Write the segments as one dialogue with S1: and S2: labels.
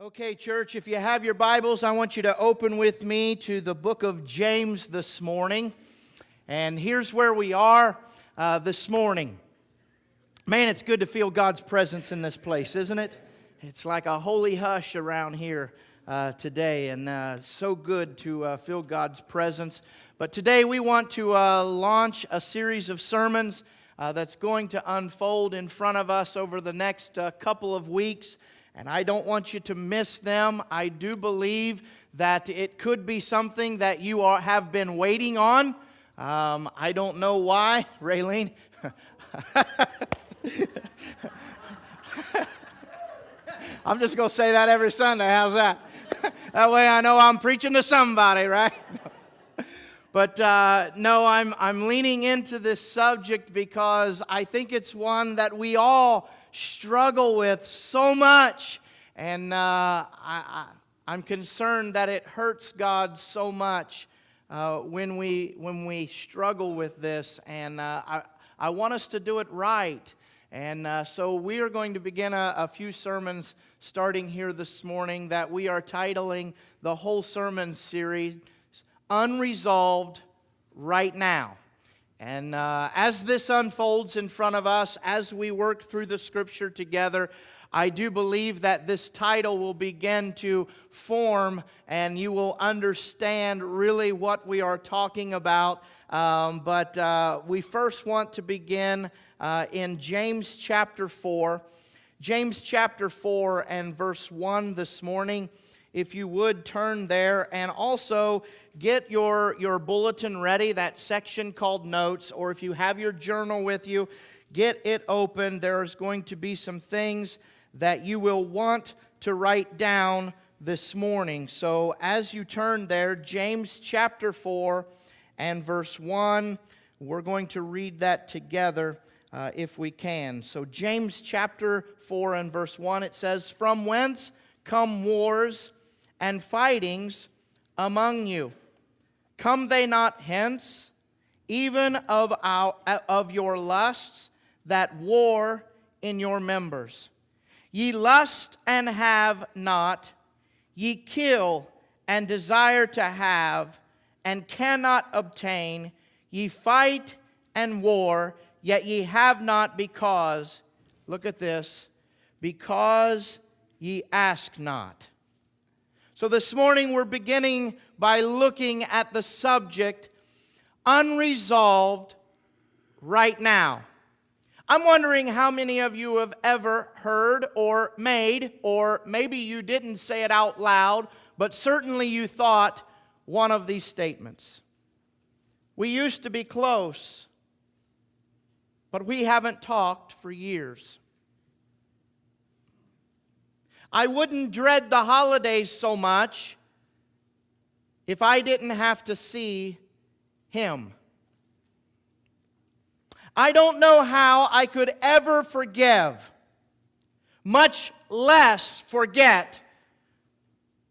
S1: Okay, church, if you have your Bibles, I want you to open with me to the book of James this morning. And here's where we are this morning. Man, it's good to feel God's presence in this place, isn't it? It's like a holy hush around here today, and so good to feel God's presence. But today we want to launch a series of sermons that's going to unfold in front of us over the next couple of weeks. And I don't want you to miss them. I do believe that it could be something that you have been waiting on. I don't know why, Raylene. I'm just going to say that every Sunday. How's that? That way I know I'm preaching to somebody, right? But no, I'm leaning into this subject because I think it's one that we all struggle with so much, and I'm concerned that it hurts God so much when we struggle with this, and I want us to do it right. And so we are going to begin a few sermons starting here this morning that we are titling the whole sermon series, Unresolved Right Now. And as this unfolds in front of us, as we work through the Scripture together, I do believe that this title will begin to form and you will understand really what we are talking about. But we first want to begin in James chapter 4. James chapter 4 and verse 1 this morning. If you would turn there, and also get your bulletin ready, that section called notes, or if you have your journal with you, get it open. There's going to be some things that you will want to write down this morning. So as you turn there, James chapter 4 and verse 1, we're going to read that together if we can. So James chapter 4 and verse 1, it says, "From whence come wars and fightings among you? Come they not hence, even of your lusts that war in your members? Ye lust and have not, ye kill and desire to have, and cannot obtain. Ye fight and war, yet ye have not because," look at this, "because ye ask not." So this morning we're beginning by looking at the subject, unresolved right now. I'm wondering how many of you have ever heard or made, or maybe you didn't say it out loud, but certainly you thought one of these statements. We used to be close, but we haven't talked for years. I wouldn't dread the holidays so much if I didn't have to see him. I don't know how I could ever forgive, much less forget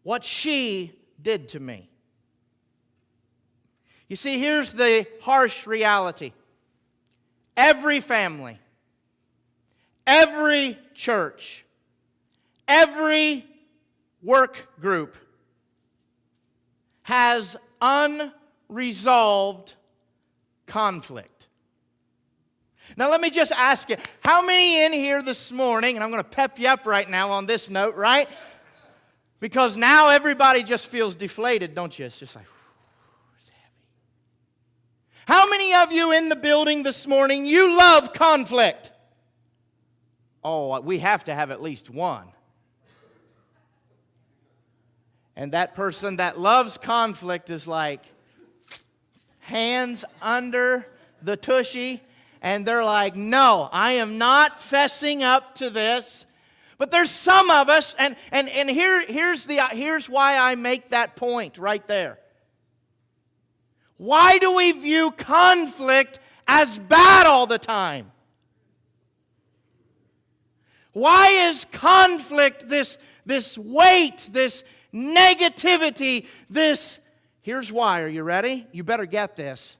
S1: what she did to me. You see, here's the harsh reality. Every family, every church, every work group has unresolved conflict. Now let me just ask you, how many in here this morning, and I'm going to pep you up right now on this note, right? Because now everybody just feels deflated, don't you? It's just like, it's heavy. How many of you in the building this morning, you love conflict? Oh, we have to have at least one. And that person that loves conflict is like hands under the tushy, and they're like, no, I am not fessing up to this. But there's some of us, and here's why I make that point right there. Why do we view conflict as bad all the time? Why is conflict this weight, this negativity, here's why. Are you ready? You better get this.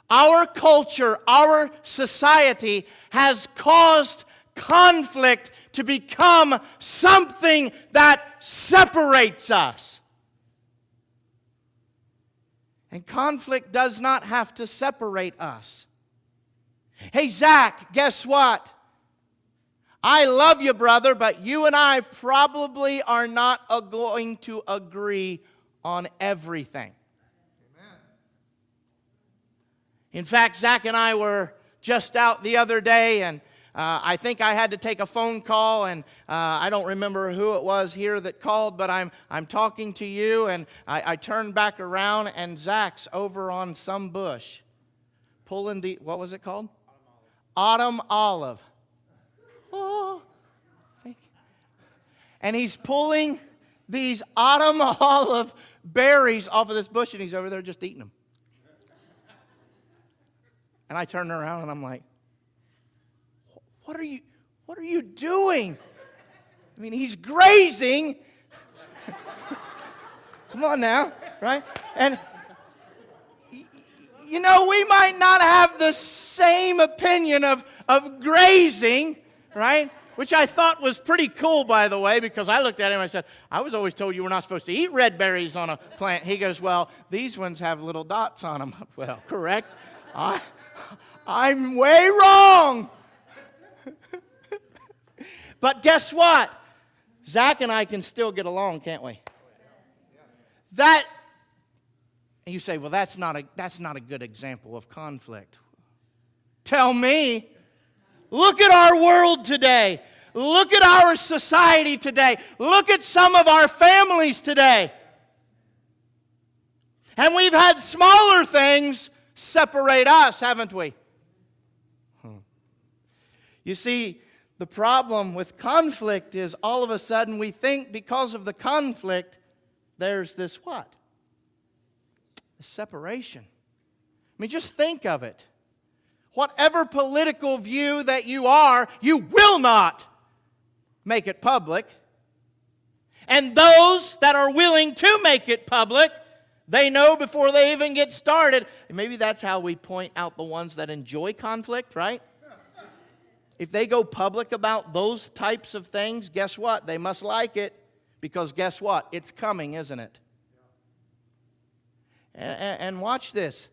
S1: Our culture, our society has caused conflict to become something that separates us. And conflict does not have to separate us. Hey, Zach, guess what? I love you, brother, but you and I probably are not going to agree on everything. Amen. In fact, Zach and I were just out the other day, and I think I had to take a phone call, and I don't remember who it was here that called, but I'm talking to you, and I turned back around, and Zach's over on some bush pulling the, what was it called? Autumn olive. Oh, thank you. And he's pulling these autumn olive berries off of this bush, and he's over there just eating them. And I turned around, and I'm like, What are you doing? I mean, he's grazing. Come on now, right? And, you know, we might not have the same opinion of grazing, right? Which I thought was pretty cool, by the way, because I looked at him and I said, I was always told you were not supposed to eat red berries on a plant. He goes, well, these ones have little dots on them. Well, correct. I'm way wrong. But guess what? Zach and I can still get along, can't we? And you say, well, that's not a good example of conflict. Tell me. Look at our world today. Look at our society today. Look at some of our families today. And we've had smaller things separate us, haven't we? You see, the problem with conflict is all of a sudden we think because of the conflict, there's this what? The separation. I mean, just think of it. Whatever political view that you are, you will not make it public. And those that are willing to make it public, they know before they even get started. And maybe that's how we point out the ones that enjoy conflict, right? If they go public about those types of things, guess what? They must like it, because guess what? It's coming, isn't it? And watch this.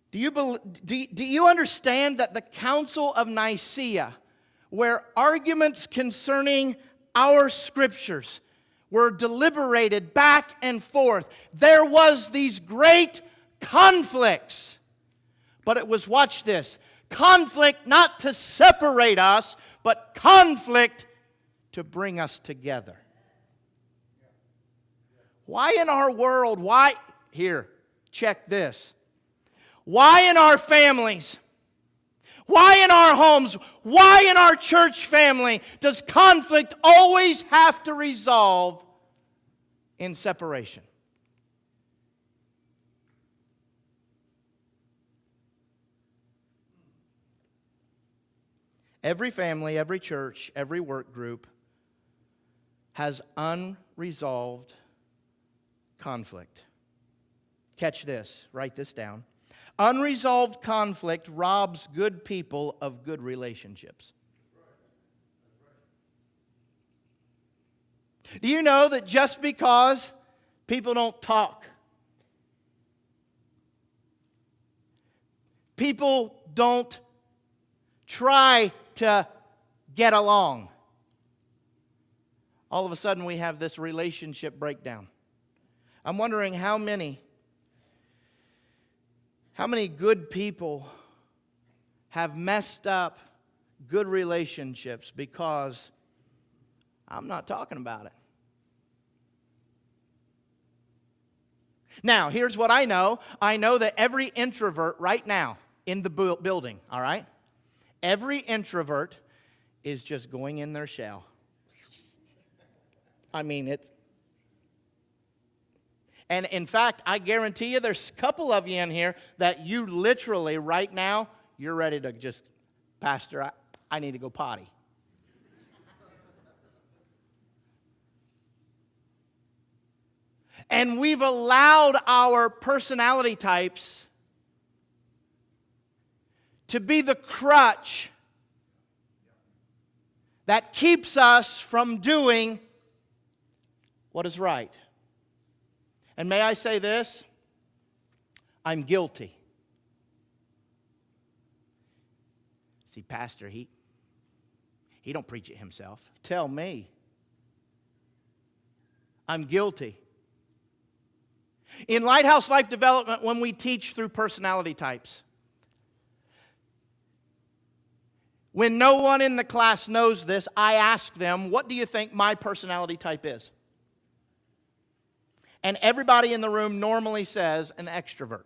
S1: Do you understand that the Council of Nicaea, where arguments concerning our scriptures were deliberated back and forth, there was these great conflicts. But it was, watch this, conflict not to separate us, but conflict to bring us together. Why in our world, here, check this. Why in our families, why in our homes, why in our church family does conflict always have to resolve in separation? Every family, every church, every work group has unresolved conflict. Catch this, write this down. Unresolved conflict robs good people of good relationships. Do you know that just because people don't talk, people don't try to get along, all of a sudden we have this relationship breakdown? I'm wondering how many good people have messed up good relationships because I'm not talking about it. Now, here's what I know. I know that every introvert right now in the building, all right? Every introvert is just going in their shell. I mean, it's... And in fact, I guarantee you there's a couple of you in here that you literally right now, you're ready to just, Pastor, I need to go potty. And we've allowed our personality types to be the crutch that keeps us from doing what is right. And may I say this? I'm guilty. See, Pastor, he don't preach it himself. Tell me. I'm guilty. In Lighthouse Life Development, when we teach through personality types, when no one in the class knows this, I ask them, what do you think my personality type is? And everybody in the room normally says an extrovert.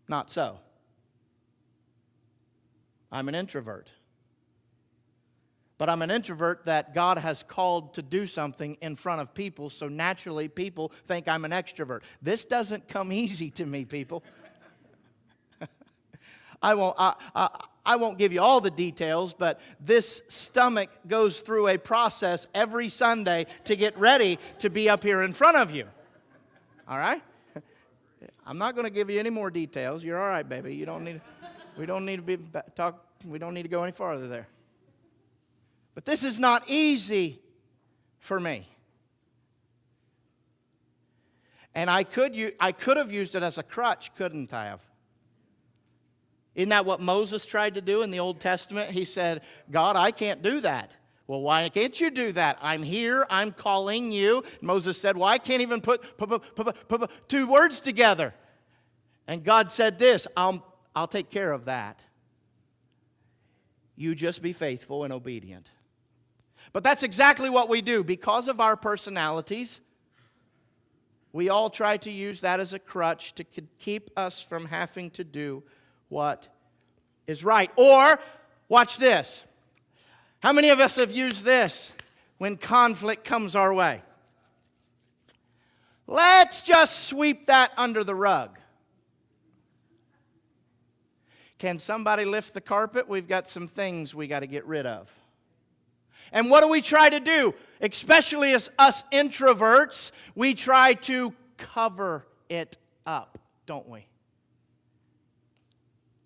S1: Not so. I'm an introvert. But I'm an introvert that God has called to do something in front of people, so naturally people think I'm an extrovert. This doesn't come easy to me, people. I won't give you all the details, but this stomach goes through a process every Sunday to get ready to be up here in front of you. All right? I'm not going to give you any more details. You're all right, baby. We don't need to go any farther there. But this is not easy for me. And I could have used it as a crutch, couldn't I have? Isn't that what Moses tried to do in the Old Testament? He said, God, I can't do that. Well, why can't you do that? I'm here. I'm calling you. Moses said, well, I can't even put two words together. And God said this, I'll take care of that. You just be faithful and obedient. But that's exactly what we do. Because of our personalities, we all try to use that as a crutch to keep us from having to do what is right. Or, watch this. How many of us have used this when conflict comes our way? Let's just sweep that under the rug. Can somebody lift the carpet? We've got some things we got to get rid of. And what do we try to do? Especially as us introverts, we try to cover it up, don't we?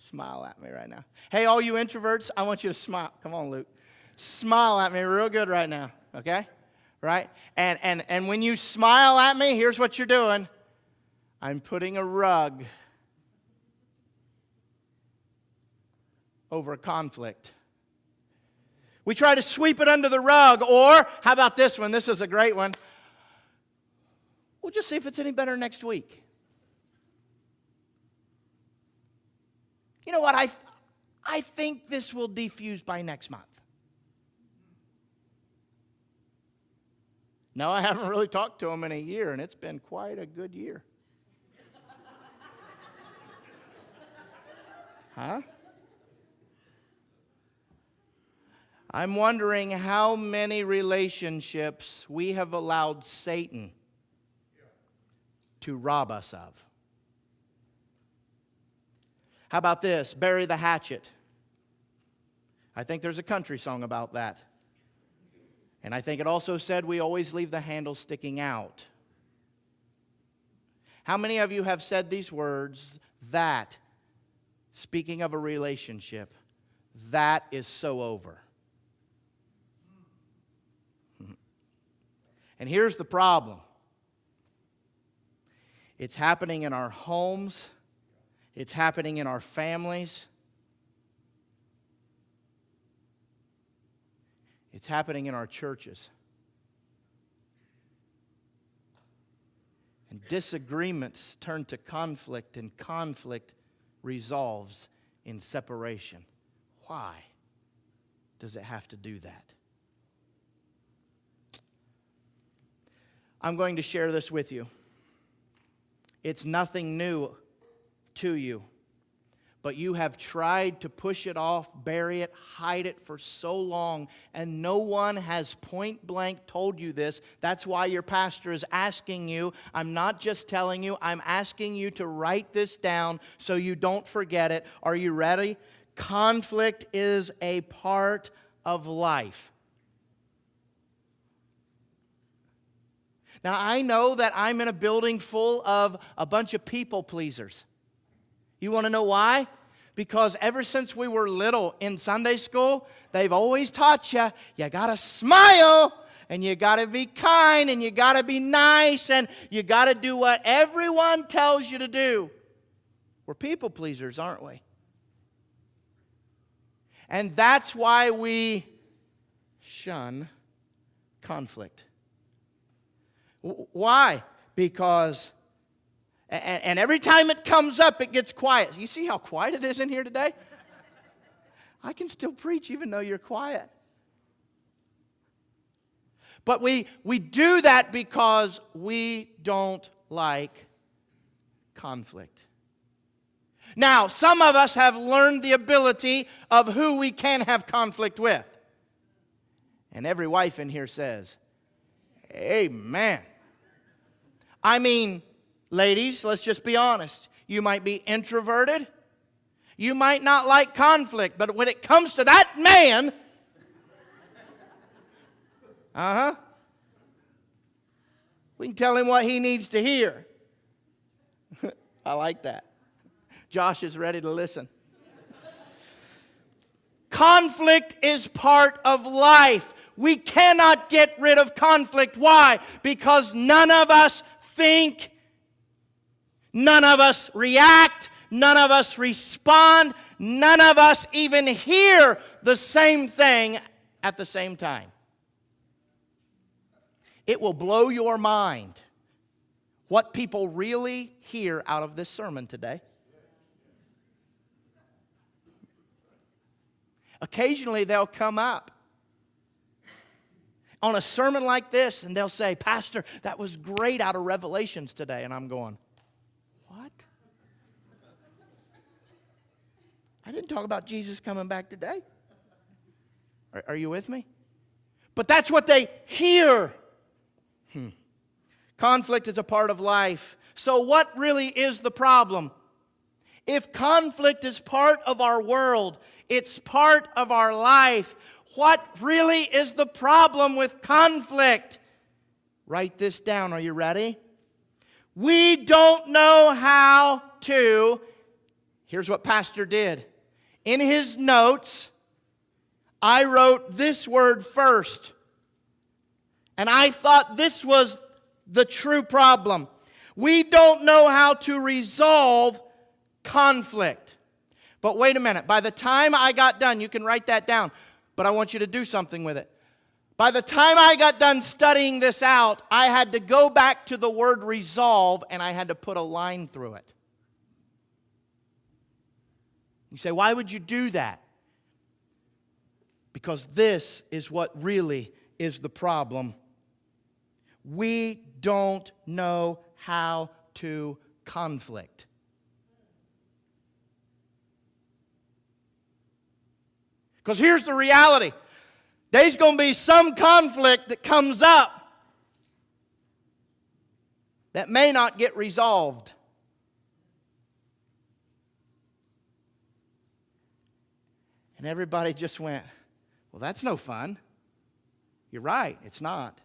S1: Smile at me right now. Hey, all you introverts, I want you to smile. Come on, Luke. Smile at me real good right now, okay? Right? And when you smile at me, here's what you're doing. I'm putting a rug over a conflict. We try to sweep it under the rug, or how about this one? This is a great one. We'll just see if it's any better next week. You know what? I think this will defuse by next month. No, I haven't really talked to him in a year, and it's been quite a good year. Huh? I'm wondering how many relationships we have allowed Satan to rob us of. How about this? Bury the hatchet. I think there's a country song about that. And I think it also said we always leave the handle sticking out. How many of you have said these words, that, speaking of a relationship, that is so over? And here's the problem. It's happening in our homes. It's happening in our families. It's happening in our churches. And disagreements turn to conflict, and conflict resolves in separation. Why does it have to do that? I'm going to share this with you. It's nothing new to you, but you have tried to push it off, bury it, hide it for so long, and no one has point blank told you this. That's why your pastor is asking you. I'm not just telling you, I'm asking you to write this down so you don't forget it. Are you ready? Conflict is a part of life. Now, I know that I'm in a building full of a bunch of people pleasers. You want to know why? Because ever since we were little in Sunday school, they've always taught you, you got to smile, and you got to be kind, and you got to be nice, and you got to do what everyone tells you to do. We're people pleasers, aren't we? And that's why we shun conflict. Why? Because, and every time it comes up, it gets quiet. You see how quiet it is in here today? I can still preach even though you're quiet. But we do that because we don't like conflict. Now, some of us have learned the ability of who we can have conflict with. And every wife in here says, amen. I mean, ladies, let's just be honest. You might be introverted. You might not like conflict. But when it comes to that man, we can tell him what he needs to hear. I like that. Josh is ready to listen. Conflict is part of life. We cannot get rid of conflict. Why? Because none of us think, none of us react, none of us respond, none of us even hear the same thing at the same time. It will blow your mind what people really hear out of this sermon today. Occasionally they'll come up on a sermon like this and they'll say, Pastor, that was great out of Revelations today. And I'm going, what? I didn't talk about Jesus coming back today. Are you with me? But that's what they hear. Conflict is a part of life. So what really is the problem? If conflict is part of our world, it's part of our life, what really is the problem with conflict? Write this down. Are you ready? We don't know how to. Here's what Pastor did. In his notes, I wrote this word first. And I thought this was the true problem. We don't know how to resolve conflict. But wait a minute. By the time I got done, you can write that down, but I want you to do something with it. By the time I got done studying this out, I had to go back to the word resolve and I had to put a line through it. You say, why would you do that? Because this is what really is the problem. We don't know how to conflict. Because here's the reality. There's going to be some conflict that comes up that may not get resolved. And everybody just went, well, that's no fun. You're right, it's not.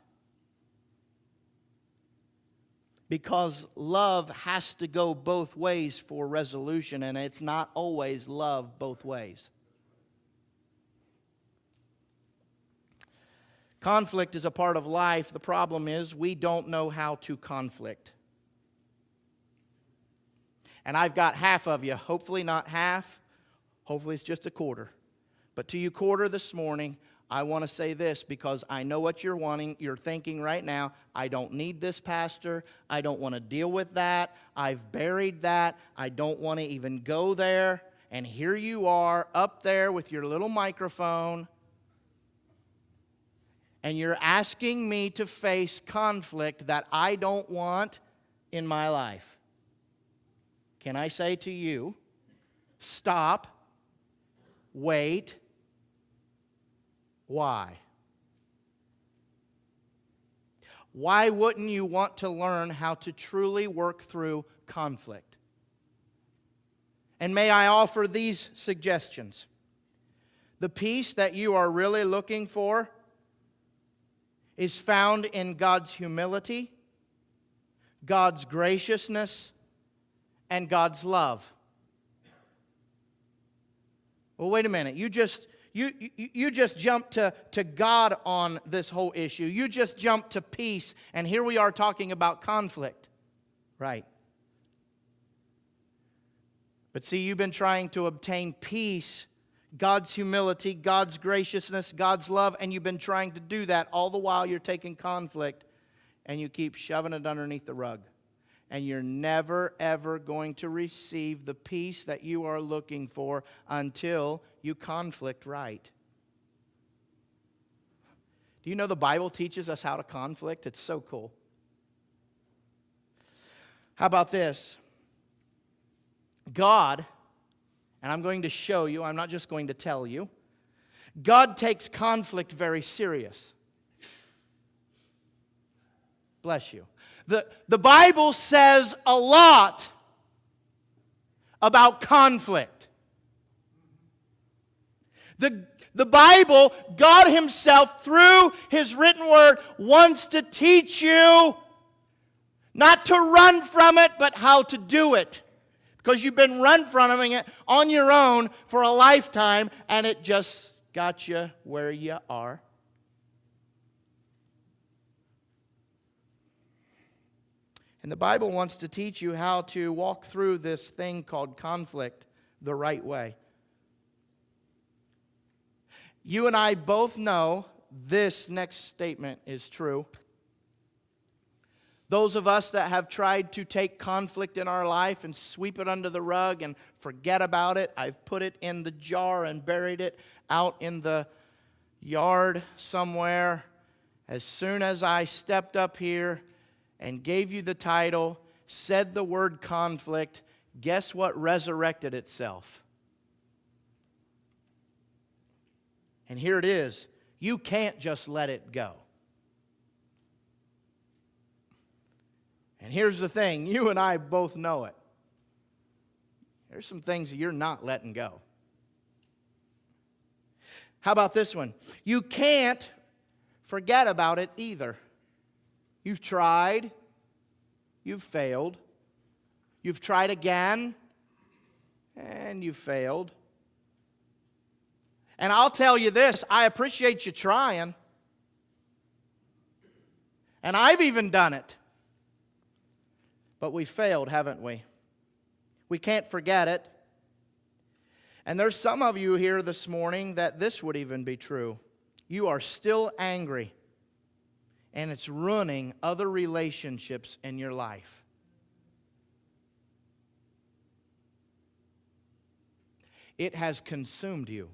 S1: Because love has to go both ways for resolution, and it's not always love both ways. Conflict is a part of life. The problem is we don't know how to conflict. And I've got half of you, hopefully not half, hopefully it's just a quarter. But to you quarter this morning, I want to say this because I know what you're wanting. You're thinking right now, I don't need this, Pastor. I don't want to deal with that. I've buried that. I don't want to even go there. And here you are up there with your little microphone. And you're asking me to face conflict that I don't want in my life. Can I say to you, stop, wait, why? Why wouldn't you want to learn how to truly work through conflict? And may I offer these suggestions. The peace that you are really looking for is found in God's humility, God's graciousness, and God's love. Well, wait a minute. You just jumped to God on this whole issue. You just jumped to peace, and here we are talking about conflict. Right. But see, you've been trying to obtain peace, God's humility, God's graciousness, God's love, and you've been trying to do that all the while you're taking conflict, and you keep shoving it underneath the rug. And you're never, ever going to receive the peace that you are looking for until you conflict right. Do you know the Bible teaches us how to conflict? It's so cool. How about this? God, and I'm going to show you, I'm not just going to tell you, God takes conflict very serious. Bless you. The Bible says a lot about conflict. The Bible, God Himself, through His written word, wants to teach you not to run from it, but how to do it. Because you've been run from it on your own for a lifetime, and it just got you where you are. And the Bible wants to teach you how to walk through this thing called conflict the right way. You and I both know this next statement is true. Those of us that have tried to take conflict in our life and sweep it under the rug and forget about it, I've put it in the jar and buried it out in the yard somewhere. As soon as I stepped up here and gave you the title, said the word conflict, guess what resurrected itself? And here it is. You can't just let it go. And here's the thing, you and I both know it. There's some things that you're not letting go. How about this one? You can't forget about it either. You've tried, you've failed. You've tried again, and you failed. And I'll tell you this, I appreciate you trying. And I've even done it. But we failed, haven't we? We can't forget it. And there's some of you here this morning that this would even be true. You are still angry, and it's ruining other relationships in your life. It has consumed you.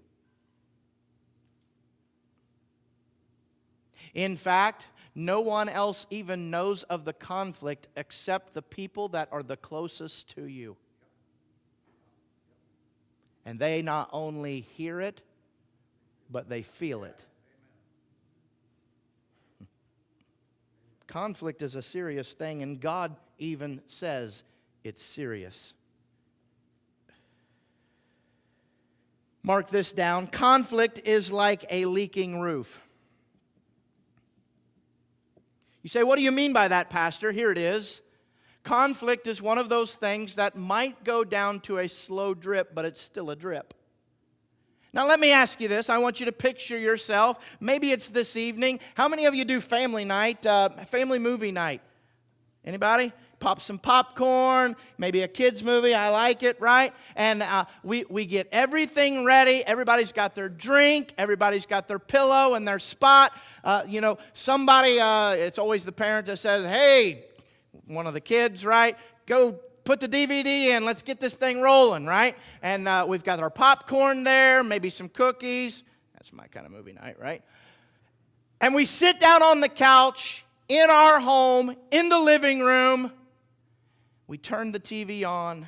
S1: In fact, no one else even knows of the conflict except the people that are the closest to you. And they not only hear it, but they feel it. Conflict is a serious thing, and God even says it's serious. Mark this down. Conflict is like a leaking roof. You say, what do you mean by that, Pastor? Here it is. Conflict is one of those things that might go down to a slow drip, but it's still a drip. Now let me ask you this. I want you to picture yourself. Maybe it's this evening. How many of you do family night, family movie night? Anybody? Pop some popcorn, maybe a kid's movie. I like it, right? And we get everything ready. Everybody's got their drink. Everybody's got their pillow and their spot. Somebody, it's always the parent that says, hey, one of the kids, right? Go put the DVD in. Let's get this thing rolling, right? And we've got our popcorn there, maybe some cookies. That's my kind of movie night, right? And we sit down on the couch in our home, in the living room. We turn the TV on.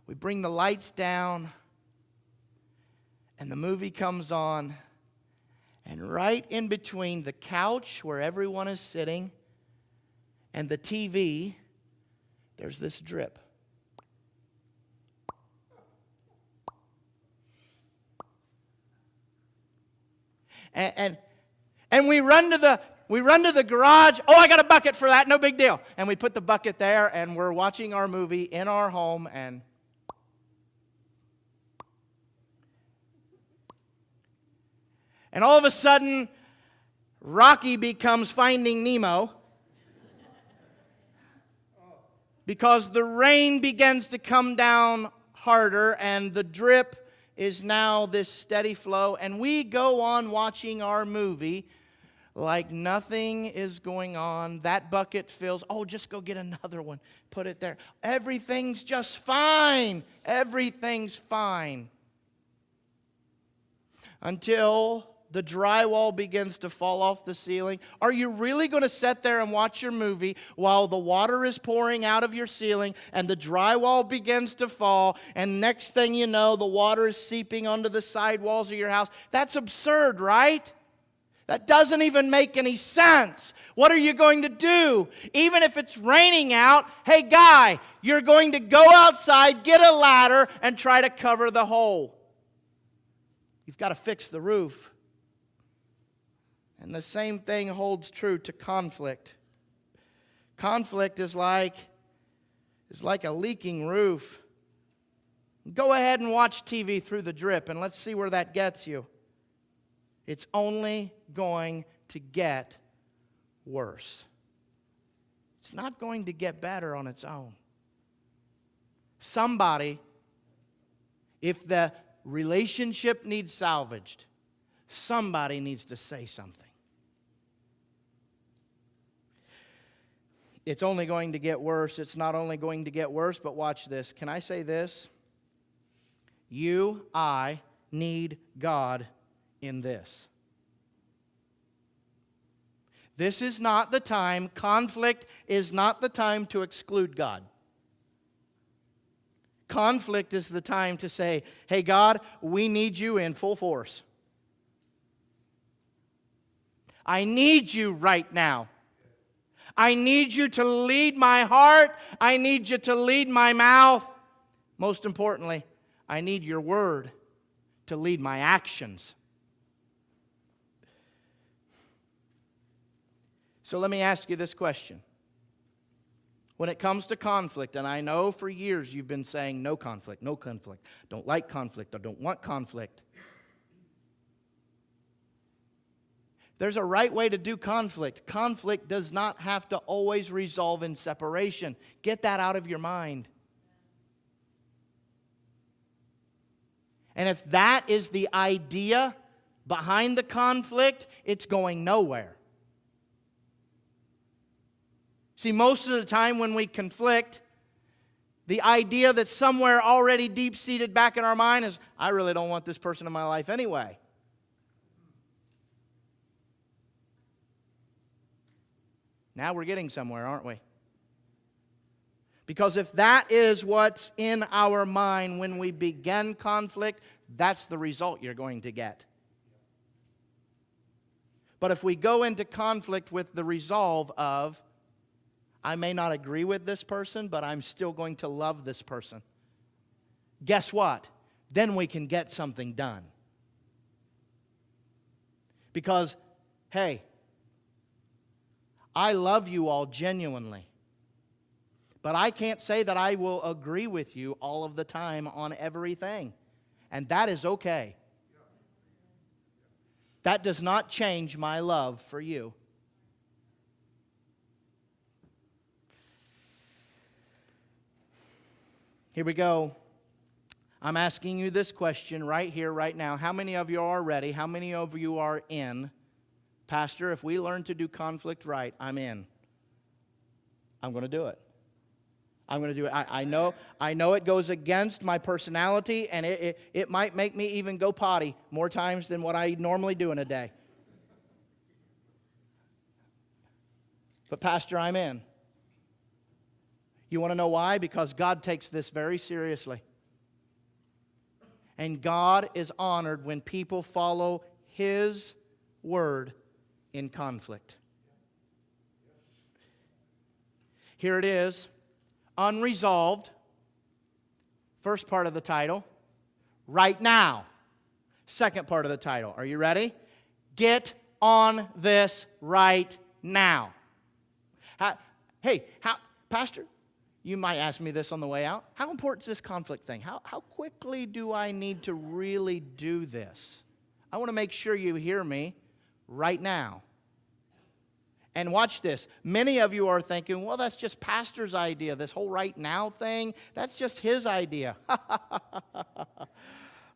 S1: We bring the lights down. And the movie comes on. And right in between the couch where everyone is sitting and the TV, there's this drip. And we run to the garage. Oh, I got a bucket for that. No big deal. And we put the bucket there, and we're watching our movie in our home, and And all of a sudden, Rocky becomes Finding Nemo because the rain begins to come down harder and the drip is now this steady flow. And we go on watching our movie like nothing is going on. That bucket fills. Oh, just go get another one. Put it there. Everything's just fine. Everything's fine. Until the drywall begins to fall off the ceiling. Are you really going to sit there and watch your movie while the water is pouring out of your ceiling and the drywall begins to fall, and next thing you know, the water is seeping onto the side walls of your house? That's absurd, right? That doesn't even make any sense. What are you going to do? Even if it's raining out, hey guy, you're going to go outside, get a ladder, and try to cover the hole. You've got to fix the roof. And the same thing holds true to conflict. Conflict is like a leaking roof. Go ahead and watch TV through the drip, and let's see where that gets you. It's only going to get worse. It's not going to get better on its own. Somebody, if the relationship needs salvaged, somebody needs to say something. It's only going to get worse. It's not only going to get worse, but watch this. Can I say this? I need God in this. This is not the time, conflict is not the time to exclude God. Conflict is the time to say, hey God, we need you in full force. I need you right now. I need you to lead my heart. I need you to lead my mouth. Most importantly, I need your word to lead my actions. So let me ask you this question. When it comes to conflict, and I know for years you've been saying no conflict, don't like conflict, or don't want conflict. There's a right way to do conflict. Conflict does not have to always resolve in separation. Get that out of your mind. And if that is the idea behind the conflict, it's going nowhere. See, most of the time when we conflict, the idea that's somewhere already deep-seated back in our mind is, I really don't want this person in my life anyway. Now we're getting somewhere, aren't we? Because if that is what's in our mind when we begin conflict, that's the result you're going to get. But if we go into conflict with the resolve of, I may not agree with this person, but I'm still going to love this person, guess what? Then we can get something done. Because, hey, I love you all genuinely. But I can't say that I will agree with you all of the time on everything. And that is okay. That does not change my love for you. Here we go. I'm asking you this question right here, right now. How many of you are ready? How many of you are in? Pastor, if we learn to do conflict right, I'm in. I'm going to do it. I'm going to do it. I know it goes against my personality, and it might make me even go potty more times than what I normally do in a day. But Pastor, I'm in. You want to know why? Because God takes this very seriously. And God is honored when people follow His word in conflict. Here it is. Unresolved. First part of the title. Right now. Second part of the title. Are you ready? Get on this right now. Pastor, you might ask me this on the way out. How important is this conflict thing? How quickly do I need to really do this? I want to make sure you hear me right now. And watch this. Many of you are thinking, well, that's just pastor's idea. This whole right now thing, that's just his idea.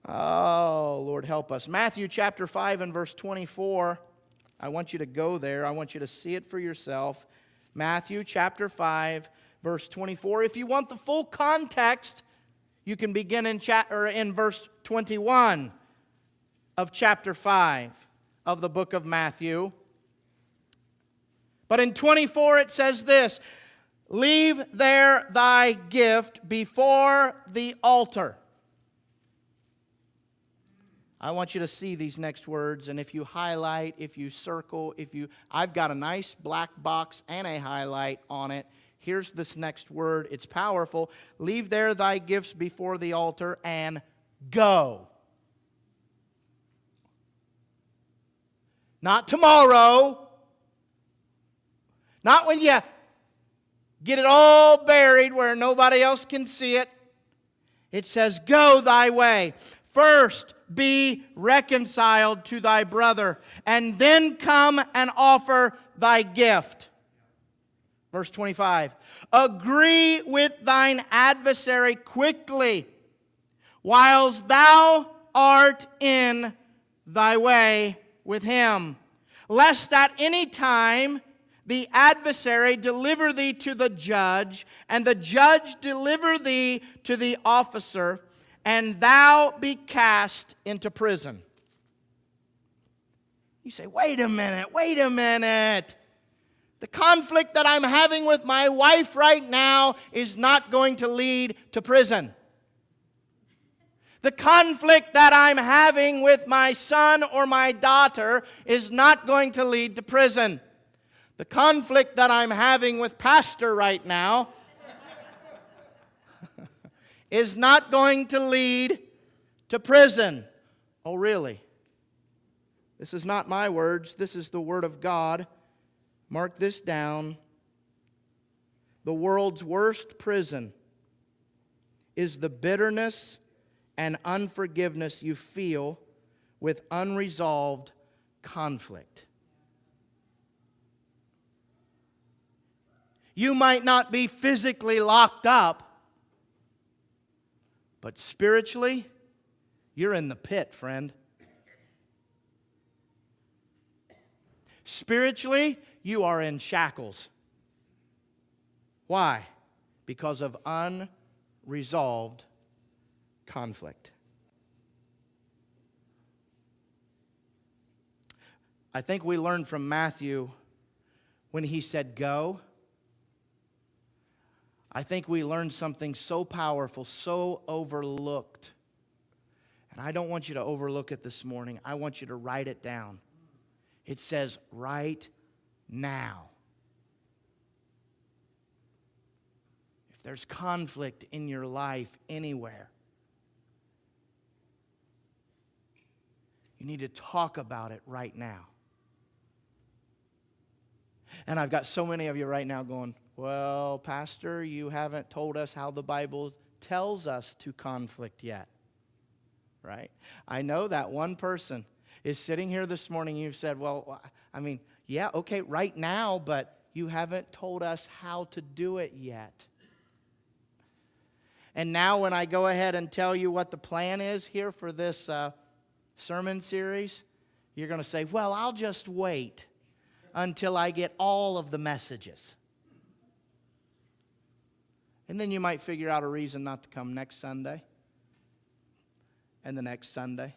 S1: Oh, Lord, help us. Matthew chapter 5 and verse 24. I want you to go there. I want you to see it for yourself. Matthew chapter 5, verse 24. If you want the full context, you can begin in verse 21 of chapter 5 of the book of Matthew. But in 24 it says this, leave there thy gift before the altar. I want you to see these next words, and if you highlight, if you circle, I've got a nice black box and a highlight on it. Here's this next word. It's powerful. Leave there thy gifts before the altar and go. Not tomorrow. Not when you get it all buried where nobody else can see it. It says, go thy way. First be reconciled to thy brother, and then come and offer thy gift. Verse 25. Agree with thine adversary quickly, whilst thou art in thy way with him, lest at any time the adversary deliver thee to the judge, and the judge deliver thee to the officer, and thou be cast into prison. You say, wait a minute. The conflict that I'm having with my wife right now is not going to lead to prison. The conflict that I'm having with my son or my daughter is not going to lead to prison. The conflict that I'm having with Pastor right now is not going to lead to prison. Oh, really? This is not my words. This is the word of God. Mark this down. The world's worst prison is the bitterness and unforgiveness you feel with unresolved conflict. You might not be physically locked up, but spiritually, you're in the pit, friend. Spiritually, you are in shackles. Why? Because of unresolved conflict. I think we learned from Matthew when he said, go. I think we learned something so powerful, so overlooked. And I don't want you to overlook it this morning. I want you to write it down. It says, right now. If there's conflict in your life anywhere, you need to talk about it right now. And I've got so many of you right now going, well, Pastor, you haven't told us how the Bible tells us to conflict yet. Right? I know that one person is sitting here this morning. You've said, well, I mean, yeah, okay, right now, but you haven't told us how to do it yet. And now when I go ahead and tell you what the plan is here for this sermon series, you're going to say, well, I'll just wait until I get all of the messages. And then you might figure out a reason not to come next Sunday and the next Sunday.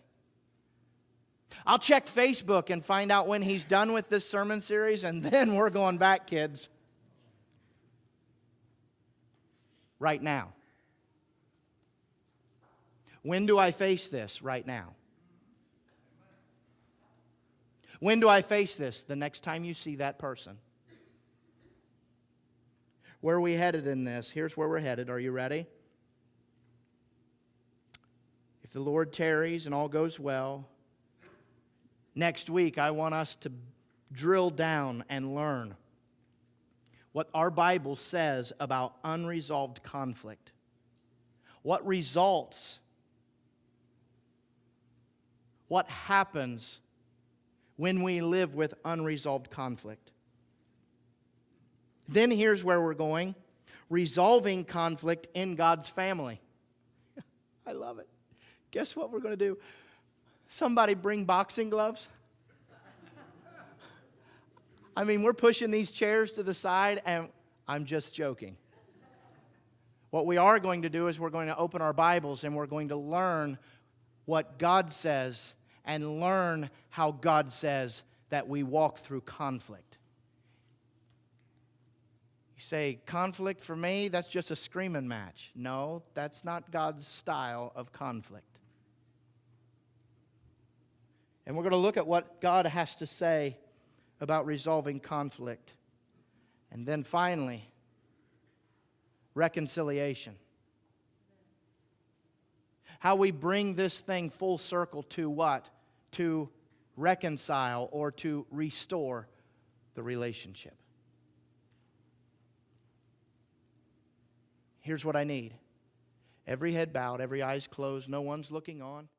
S1: I'll check Facebook and find out when he's done with this sermon series, and then we're going back, kids. Right now. When do I face this? Right now. When do I face this? The next time you see that person. Where are we headed in this? Here's where we're headed. Are you ready? If the Lord tarries and all goes well, next week I want us to drill down and learn what our Bible says about unresolved conflict. What results what happens when we live with unresolved conflict. Then here's where we're going. Resolving conflict in God's family. I love it. Guess what we're going to do? Somebody bring boxing gloves. I mean, we're pushing these chairs to the side, and I'm just joking. What we are going to do is we're going to open our Bibles, and we're going to learn what God says and learn how God says that we walk through conflict. You say, conflict for me, that's just a screaming match. No, that's not God's style of conflict. And we're going to look at what God has to say about resolving conflict. And then finally, reconciliation. How we bring this thing full circle to what? To reconcile or to restore the relationship. Here's what I need. Every head bowed, every eyes closed, no one's looking on.